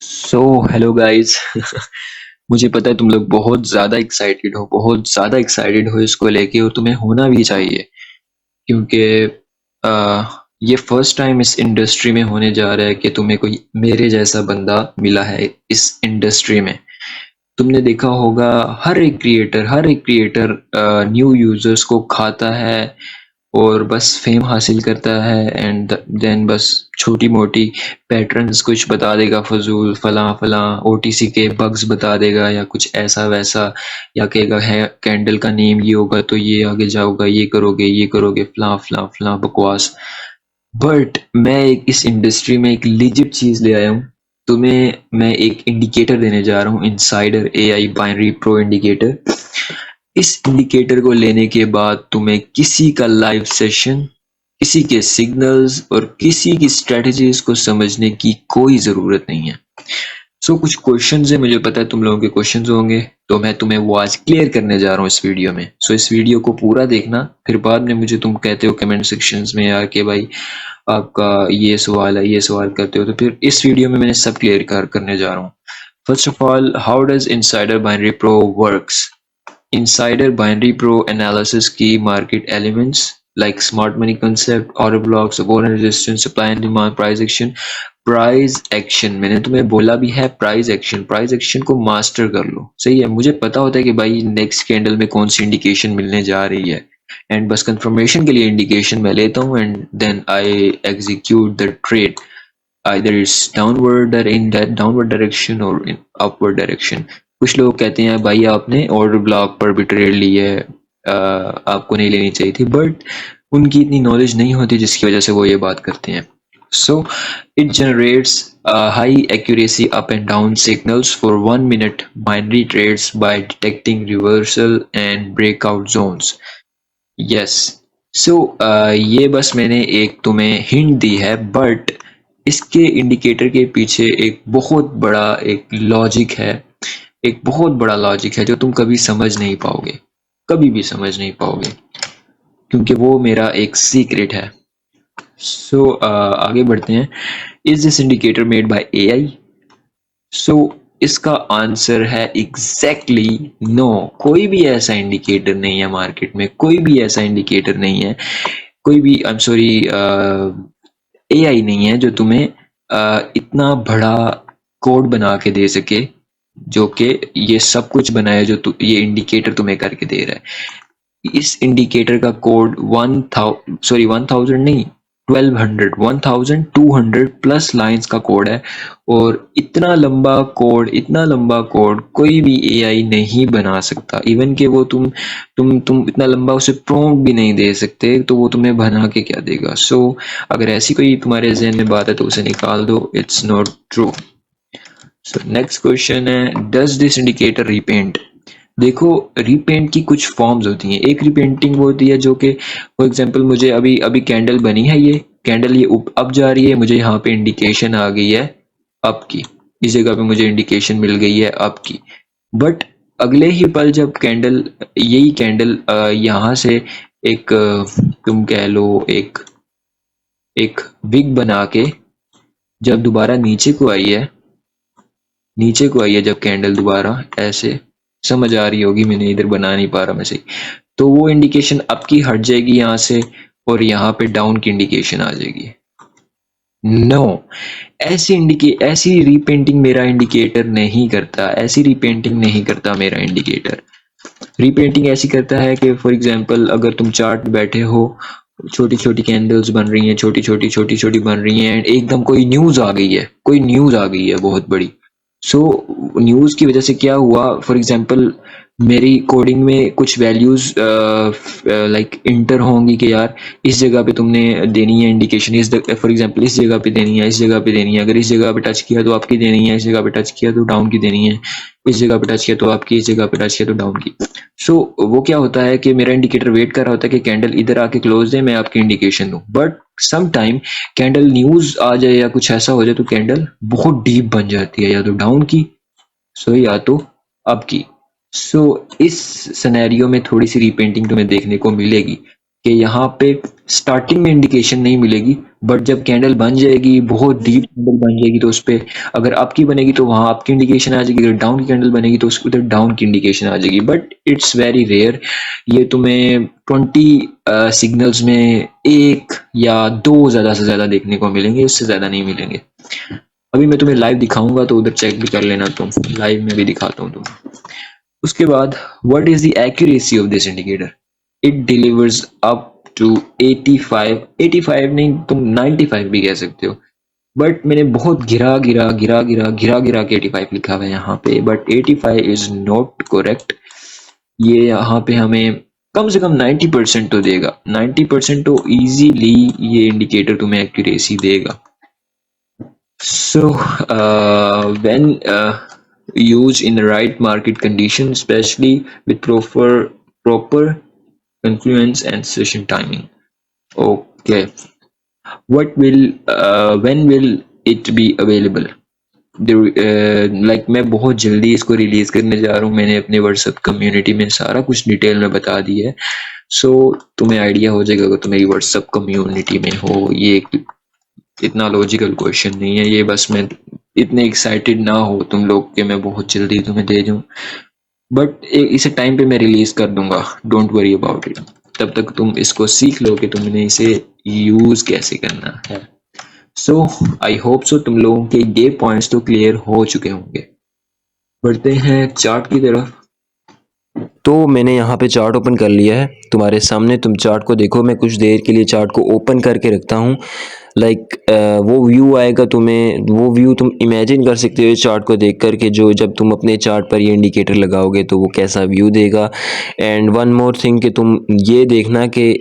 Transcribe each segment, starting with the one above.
So hello guys. मुझे पता है तुम लोग बहुत ज़्यादा एक्साइटेड हो इसको लेके, और तुम्हें होना भी चाहिए क्योंकि अ, ये फर्स्ट टाइम इस इंडस्ट्री में होने जा रहा है कि तुम्हें कोई मेरे जैसा बंदा मिला है इस इंडस्ट्री में। तुमने देखा होगा हर एक क्रिएटर न्यू यूजर्स को खाता है और बस फेम हासिल करता है, एंड देन बस छोटी मोटी पैटर्न्स कुछ बता देगा, फजूल फला फला ओटीसी के बग्स बता देगा या कुछ ऐसा वैसा, या कहेगा है कैंडल का नेम ये होगा तो ये आगे जाओगा, ये करोगे फला फला फला बकवास। बट इस इंडस्ट्री में एक लिजिट चीज ले आया हूँ। तुम्हें मैं एक इंडिकेटर देने जा रहा हूँ, insider AI binary pro indicator. इस इंडिकेटर को लेने के बाद तुम्हें किसी का लाइव सेशन, किसी के सिग्नल्स और किसी की स्ट्रेटजीज को समझने की कोई ज़रूरत नहीं है। कुछ क्वेश्चंस है, मुझे पता है तुम लोगों के क्वेश्चंस होंगे, तो मैं तुम्हें वो आज क्लियर करने जा रहा हूँ इस वीडियो में। इस वीडियो को पूरा देखना, फिर बाद में मुझे तुम कहते हो कमेंट सेक्शंस में यार कि भाई आपका ये सवाल है, ये सवाल करते हो, तो फिर इस वीडियो में मैंने सब क्लियर करने जा रहा हूँ। First of all, how does insider binary pro works? Insider Binary Pro analysis key market elements like smart money concept, order blocks, support and resistance, supply and demand, price action. Price action मैंने तुम्हें बोला भी है, price action को master कर लो। सही है, मुझे पता होता है कि भाई नेक्स्ट कैंडल में कौन सी इंडिकेशन मिलने जा रही है, एंड बस कंफर्मेशन के लिए इंडिकेशन मैं लेता हूँ and then I execute the trade, either it's downward or in that downward direction or in upward direction। कुछ लोग कहते हैं भाई आपने ऑर्डर ब्लॉक पर भी ट्रेड ली है, आपको नहीं लेनी चाहिए थी, बट उनकी इतनी नॉलेज नहीं होती जिसकी वजह से वो ये बात करते हैं। So it generates high accuracy up and down signals for 1 minute binary trades by detecting reversal and breakout zones। Yes, so ये बस मैंने एक तुम्हें हिंट दी है, बट इसके इंडिकेटर के पीछे एक लॉजिक है, एक बहुत बड़ा लॉजिक है जो तुम कभी समझ नहीं पाओगे, कभी भी समझ नहीं पाओगे, क्योंकि वो मेरा एक सीक्रेट है। आगे बढ़ते हैं। Is this indicator made by AI? So इसका आंसर है एग्जैक्टली नो। कोई भी ऐसा इंडिकेटर नहीं है मार्केट में, कोई भी ऐसा इंडिकेटर नहीं है, कोई भी, आई एम सॉरी, एआई नहीं है जो तुम्हें इतना बड़ा कोड बना के दे सके, जो कि ये सब कुछ बनाए जो ये इंडिकेटर तुम्हें करके दे रहा है। इस इंडिकेटर का कोड 1000 नहीं, 1200 प्लस लाइंस का कोड है, और इतना लंबा कोड कोई भी एआई नहीं बना सकता। इवन कि वो तुम इतना लंबा उसे प्रॉम्प्ट भी नहीं दे सकते, तो वो तुम्हें बना के क्या देगा। अगर ऐसी कोई तुम्हारे जहन में बात है तो उसे निकाल दो, it's not true. Next question है, डज दिस इंडिकेटर रिपेंट? देखो, रीपेंट की कुछ फॉर्म्स होती हैं। एक रीपेंटिंग वो होती है जो कि फॉर एग्जांपल मुझे अभी अभी कैंडल बनी है, ये कैंडल ये अप जा रही है, मुझे यहाँ पे इंडिकेशन आ गई है अप की, इस जगह पे मुझे इंडिकेशन मिल गई है अप की, बट अगले ही पल जब यही कैंडल यहाँ से एक तुम कह लो एक एक विग बना के जब दोबारा नीचे को आई है, जब कैंडल दोबारा ऐसे, समझ आ रही होगी, मैंने इधर बना नहीं पा रहा मैं सही, तो वो इंडिकेशन अप की हट जाएगी यहाँ से, और यहाँ पे डाउन की इंडिकेशन आ जाएगी। नो, ऐसी रीपेंटिंग मेरा इंडिकेटर नहीं करता, ऐसी रीपेंटिंग नहीं करता मेरा इंडिकेटर। रीपेंटिंग ऐसी करता है कि फॉर एग्जांपल अगर तुम चार्ट में बैठे हो, छोटी छोटी कैंडल्स बन रही हैं, छोटी छोटी बन रही हैं, एंड एकदम कोई न्यूज आ गई है बहुत बड़ी। न्यूज की वजह से क्या हुआ, फॉर एग्जांपल मेरी कोडिंग में कुछ वैल्यूज लाइक इंटर होंगी कि यार इस जगह पे तुमने देनी है इंडिकेशन, फॉर एग्जांपल इस जगह पे देनी है, इस जगह पे देनी है, अगर इस जगह पे टच किया तो आपकी देनी है, इस जगह पे टच किया तो डाउन की देनी है, इस जगह पे टच किया तो आपकी, इस जगह पे टच किया तो डाउन की। वो क्या होता है कि मेरा इंडिकेटर वेट कर रहा होता है कि कैंडल इधर आके क्लोज है, मैं आपकी इंडिकेशन दूं, but some time candle news आ जाए या कुछ ऐसा हो जाए तो कैंडल बहुत डीप बन जाती है, या तो डाउन की या तो अप की। इस सिनेरियो में थोड़ी सी रीपेंटिंग तुम्हें देखने को मिलेगी कि यहाँ पे स्टार्टिंग में इंडिकेशन नहीं मिलेगी, बट जब कैंडल बन जाएगी, बहुत डीप कैंडल बन जाएगी, तो उस पे अगर अप की बनेगी तो वहाँ अप की इंडिकेशन आ जाएगी, अगर डाउन की कैंडल बनेगी तो उस उधर डाउन की इंडिकेशन आ जाएगी। बट इट्स वेरी रेयर, ये तुम्हें 20 सिग्नल्स में एक या दो ज़्यादा से ज़्यादा देखने को मिलेंगे, इससे ज़्यादा नहीं मिलेंगे। अभी मैं तुम्हें लाइव दिखाऊंगा तो उधर चेक भी कर लेना, तुम लाइव में भी दिखाता हूँ तुम्हें। उसके बाद, what is the accuracy of this indicator? It delivers up to 85, 85 नहीं, तुम 95 भी कह सकते हो। बट मैंने बहुत गिरा के 85 लिखा हुआ है यहाँ पे, बट 85 इज नॉट करेक्ट। ये यहाँ पे हमें कम से कम 90% तो देगा, 90% तो इजीली ये इंडिकेटर तुम्हें एक्यूरेसी देगा। So, when used in the right market condition, especially with proper confluence and session timing. Okay, what will when will it be available? Like मैं बहुत जल्दी इसको रिलीज करने जा रहा हूँ, मैंने अपने व्हाट्सएप कम्युनिटी में सारा कुछ डिटेल में बता दिया है। सो तुम्हें आइडिया हो जाएगा अगर तुम मेरी व्हाट्सएप कम्युनिटी में हो। ये एक इतना लॉजिकल क्वेश्चन नहीं है ये, बस मैं इतने एक्साइटेड ना हो तुम लोग कि मैं बहुत जल्दी तुम्हें दे दूं, बट इसे टाइम पे मैं रिलीज कर दूंगा, डोंट वरी अबाउट इट। तब तक तुम इसको सीख लो कि तुमने इसे यूज कैसे करना है। सो आई होप सो तुम लोगों के ये पॉइंट्स तो क्लियर हो चुके होंगे। बढ़ते हैं चार्ट की तरफ। तो मैंने यहाँ पे चार्ट ओपन कर लिया है तुम्हारे सामने, तुम चार्ट को देखो। मैं कुछ देर के लिए चार्ट को ओपन करके रखता हूँ। लाइक वो व्यू आएगा तुम्हें, वो व्यू तुम इमेजिन कर सकते हो इस चार्ट को देख कर के, जो जब तुम अपने चार्ट पर ये इंडिकेटर लगाओगे तो वो कैसा व्यू देगा। एंड वन मोर थिंग कि तुम ये देखना कि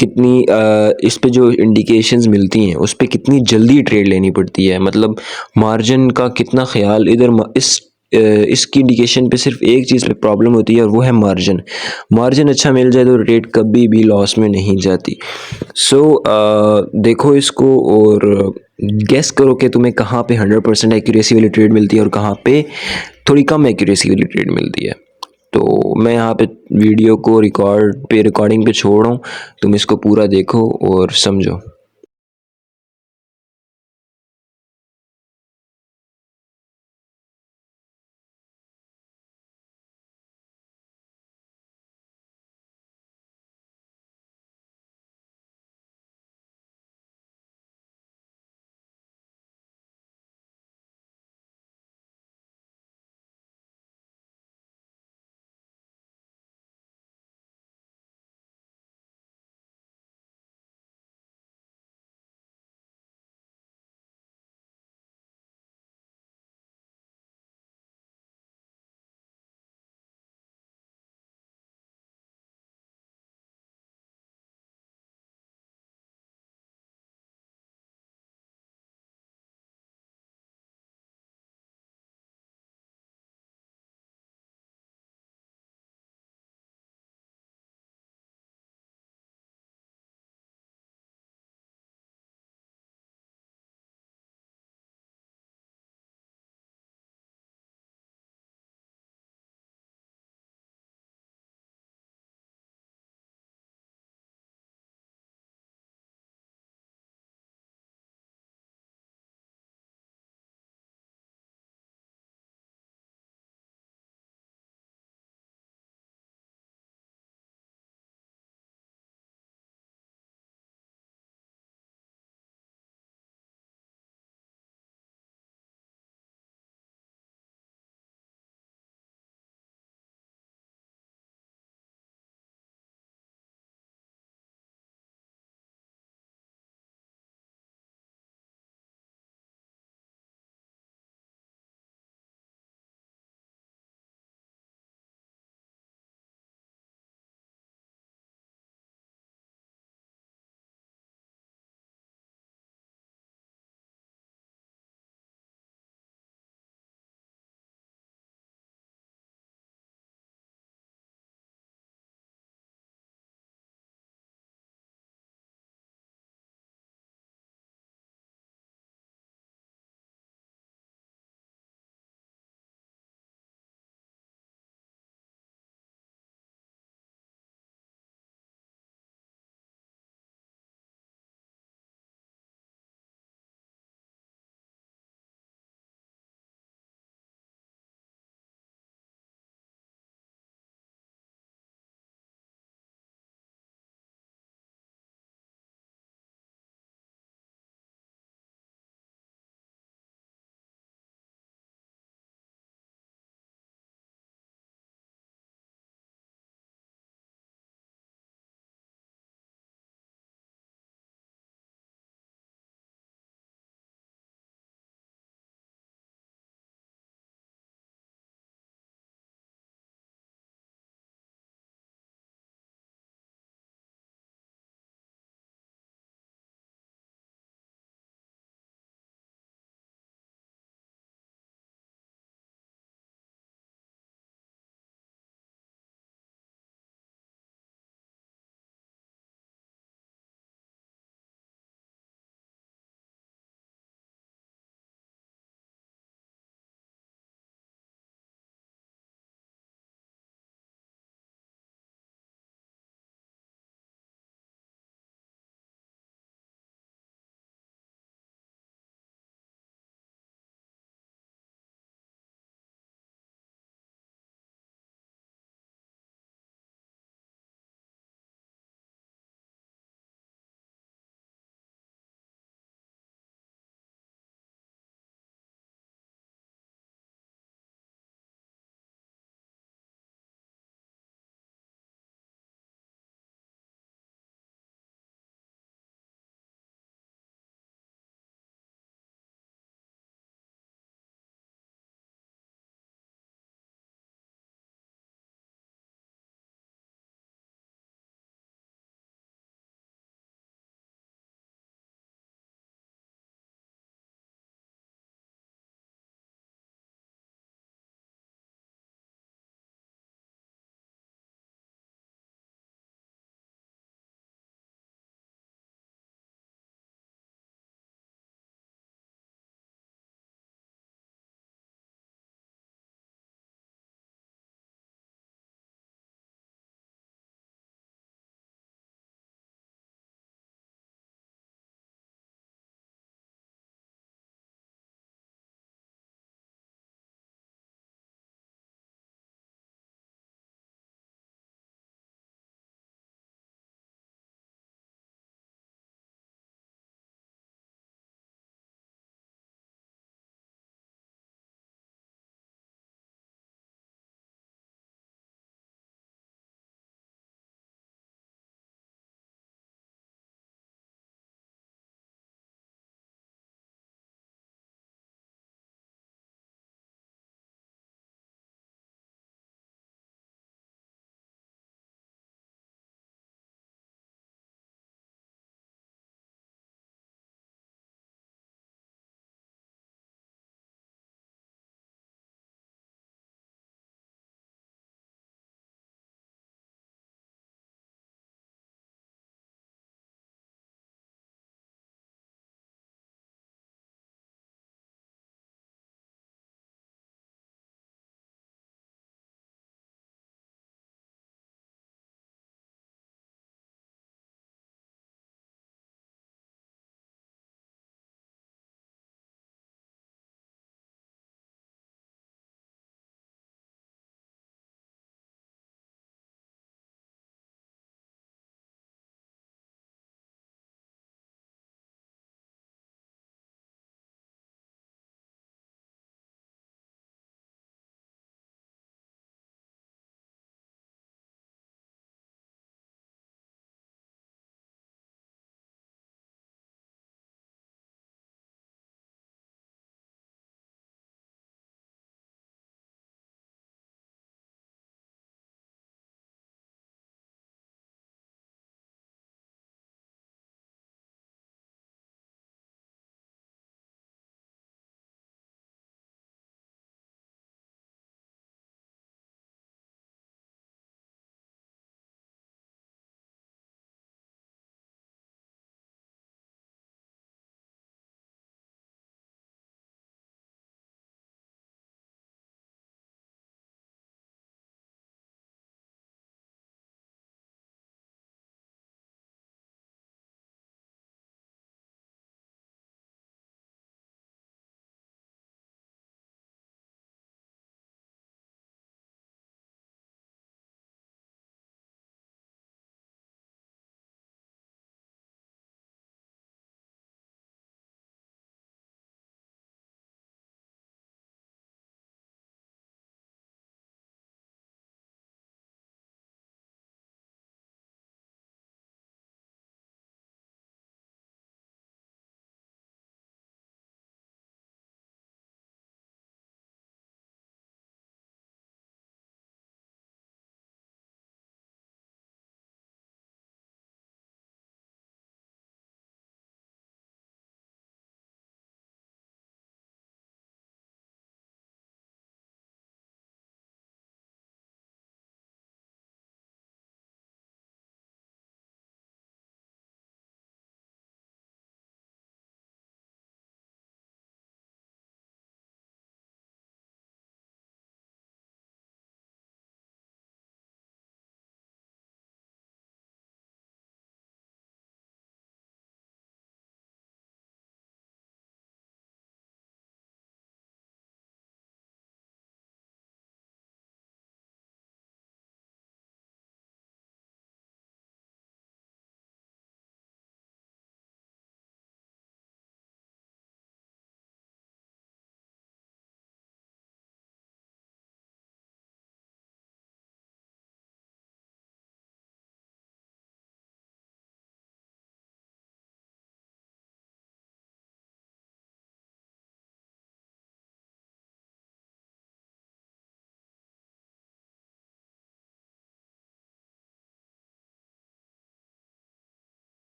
कितनी इस पे जो इंडिकेशंस मिलती हैं उस पे कितनी जल्दी ट्रेड लेनी पड़ती है। मतलब मार्जिन का कितना ख्याल इधर इसकी इंडिकेशन पे सिर्फ एक चीज़ पे प्रॉब्लम होती है और वो है मार्जिन। मार्जिन अच्छा मिल जाए तो रेट कभी भी लॉस में नहीं जाती। सो देखो इसको और गेस करो कि तुम्हें कहाँ पे 100% एक्यूरेसी वाली ट्रेड मिलती है और कहाँ पे थोड़ी कम एक्यूरेसी वाली ट्रेड मिलती है। तो मैं यहाँ पे वीडियो को रिकॉर्डिंग पे छोड़ रहा हूँ, तुम इसको पूरा देखो और समझो।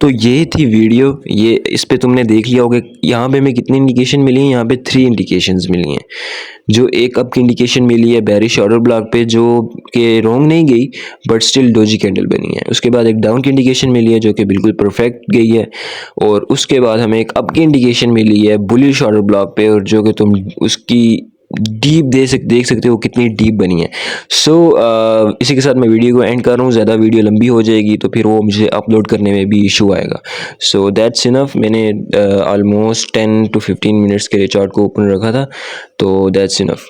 तो ये थी वीडियो, ये इस पे तुमने देख लिया होगा यहाँ पे हमें कितनी इंडिकेशन मिली हैं, यहाँ पे 3 इंडिकेशंस मिली हैं। जो एक अप की इंडिकेशन मिली है बेरिश ऑर्डर ब्लॉक पे जो कि रॉन्ग नहीं गई बट स्टिल डोजी कैंडल बनी है। उसके बाद एक डाउन की इंडिकेशन मिली है जो कि बिल्कुल परफेक्ट गई है, और उसके बाद हमें एक अप की इंडिकेशन मिली है बुलिश ऑर्डर ब्लॉक पे, और जो कि तुम उसकी डीप देख सकते हो कितनी डीप बनी है। सो इसी के साथ मैं वीडियो को एंड कर रहा हूँ, ज़्यादा वीडियो लंबी हो जाएगी तो फिर वो मुझे अपलोड करने में भी इशू आएगा। So that's enough. मैंने ऑलमोस्ट 10 to 15 मिनट्स के लिए चार्ट को ओपन रखा था, तो दैट्स इनफ।